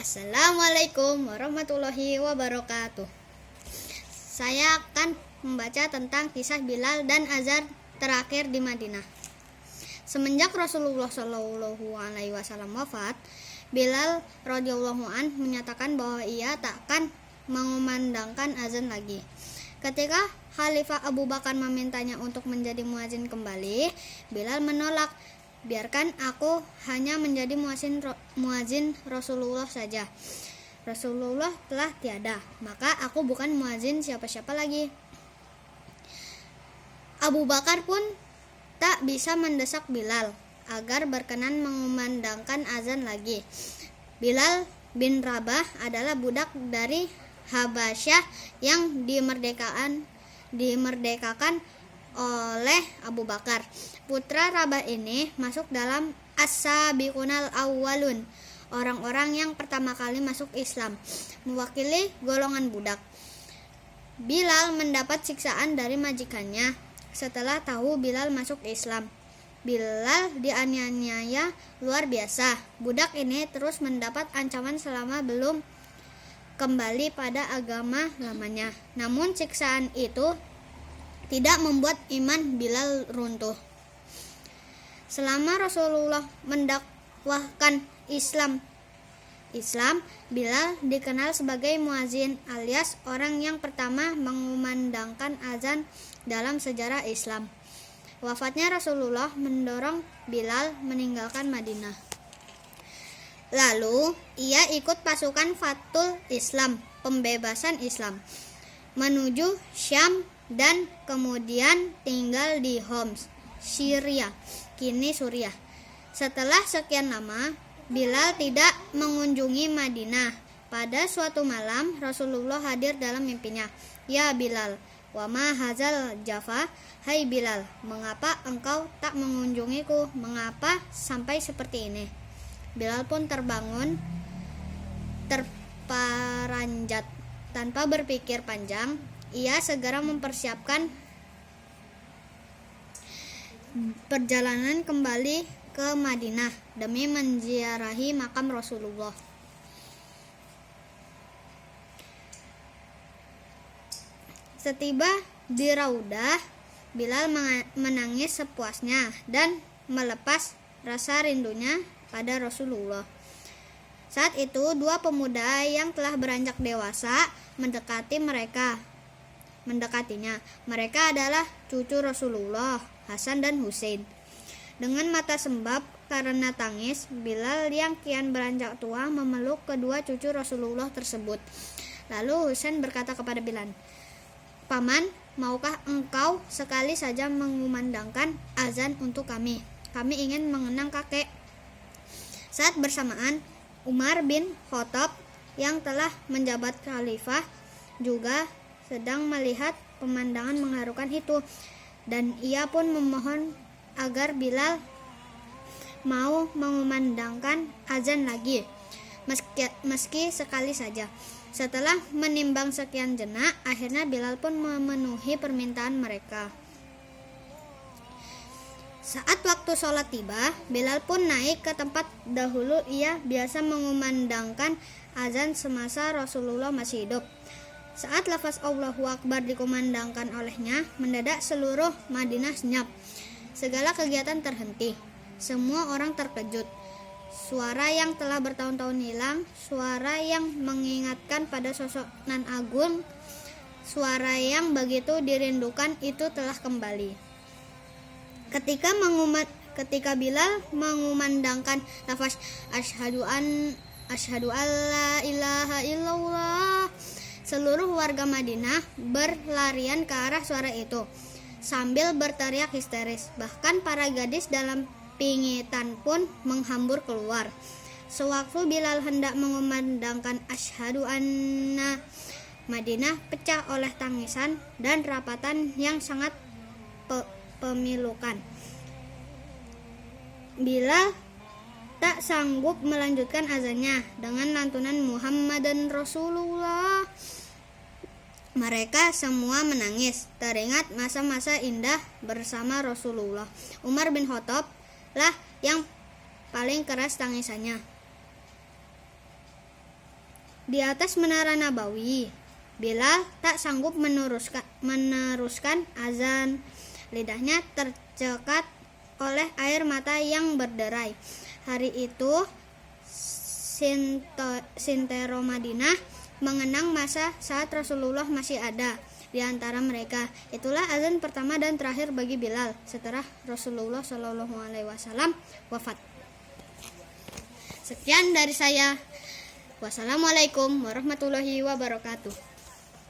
Assalamualaikum warahmatullahi wabarakatuh. Saya akan membaca tentang kisah Bilal dan azan terakhir di Madinah. Semenjak Rasulullah SAW wafat, Bilal radhiyallahu an menyatakan bahwa ia tak akan mengumandangkan azan lagi. Ketika Khalifah Abu Bakar memintanya untuk menjadi muazin kembali, Bilal menolak. Biarkan aku hanya menjadi muazin Rasulullah saja. Rasulullah telah tiada, maka aku bukan muazin siapa-siapa lagi. Abu Bakar pun tak bisa mendesak Bilal agar berkenan mengumandangkan azan lagi. Bilal bin Rabah adalah budak dari Habasyah yang dimerdekakan oleh Abu Bakar. Putra Rabah ini masuk dalam as-sabiqunal awwalun, orang-orang yang pertama kali masuk Islam, mewakili golongan budak. Bilal mendapat siksaan dari majikannya setelah tahu Bilal masuk Islam. Bilal dianiaya luar biasa. Budak ini terus mendapat ancaman selama belum kembali pada agama lamanya. Namun siksaan itu tidak membuat iman Bilal runtuh. Selama Rasulullah mendakwahkan Islam, Bilal dikenal sebagai muazin alias orang yang pertama mengumandangkan azan dalam sejarah Islam. Wafatnya Rasulullah mendorong Bilal meninggalkan Madinah. Lalu ia ikut pasukan Fathul Islam, pembebasan Islam, menuju Syam dan kemudian tinggal di Homs, Syria, kini Suriah. Setelah sekian lama, Bilal tidak mengunjungi Madinah. Pada suatu malam, Rasulullah hadir dalam mimpinya. Ya Bilal, wa ma hazal jafa, hai Bilal, mengapa engkau tak mengunjungiku? Mengapa sampai seperti ini? Bilal pun terbangun, terperanjat. Tanpa berpikir panjang, ia segera mempersiapkan perjalanan kembali ke Madinah demi menziarahi makam Rasulullah. Setiba di Raudah, Bilal menangis sepuasnya dan melepas rasa rindunya pada Rasulullah. Saat itu dua pemuda yang telah beranjak dewasa mendekatinya. Mereka adalah cucu Rasulullah, Hasan dan Husain. Dengan mata sembab karena tangis, Bilal yang kian beranjak tua memeluk kedua cucu Rasulullah tersebut. Lalu Husain berkata kepada Bilal, "Paman, maukah engkau sekali saja mengumandangkan azan untuk kami? Kami ingin mengenang kakek." Saat bersamaan, Umar bin Khattab yang telah menjabat khalifah juga sedang melihat pemandangan mengharukan itu, dan ia pun memohon agar Bilal mau mengumandangkan azan lagi, meski sekali saja. Setelah menimbang sekian jenak, akhirnya Bilal pun memenuhi permintaan mereka. Saat waktu sholat tiba, Bilal pun naik ke tempat dahulu ia biasa mengumandangkan azan semasa Rasulullah masih hidup. Saat lafaz Allahu Akbar dikumandangkan olehnya, mendadak seluruh Madinah senyap. Segala kegiatan terhenti. Semua orang terkejut. Suara yang telah bertahun-tahun hilang, suara yang mengingatkan pada sosok nan agung, suara yang begitu dirindukan itu telah kembali. Ketika Bilal mengumandangkan lafaz asyhadu alla ilaha illallah, seluruh warga Madinah berlarian ke arah suara itu sambil berteriak histeris. Bahkan para gadis dalam pingitan pun menghambur keluar. Sewaktu Bilal hendak mengumandangkan asyhadu anna, Madinah pecah oleh tangisan dan rapatan yang sangat pemilukan. Bilal tak sanggup melanjutkan azannya dengan lantunan Muhammadan Rasulullah. Mereka semua menangis, teringat masa-masa indah bersama Rasulullah. Umar bin Khattab lah yang paling keras tangisannya. Di atas menara Nabawi, Bilal tak sanggup meneruskan azan. Lidahnya tercekat oleh air mata yang berderai. Hari itu Sintero Madinah mengenang masa saat Rasulullah masih ada di antara mereka. Itulah azan pertama dan terakhir bagi Bilal setelah Rasulullah SAW wafat. Sekian dari saya. Wassalamualaikum warahmatullahi wabarakatuh.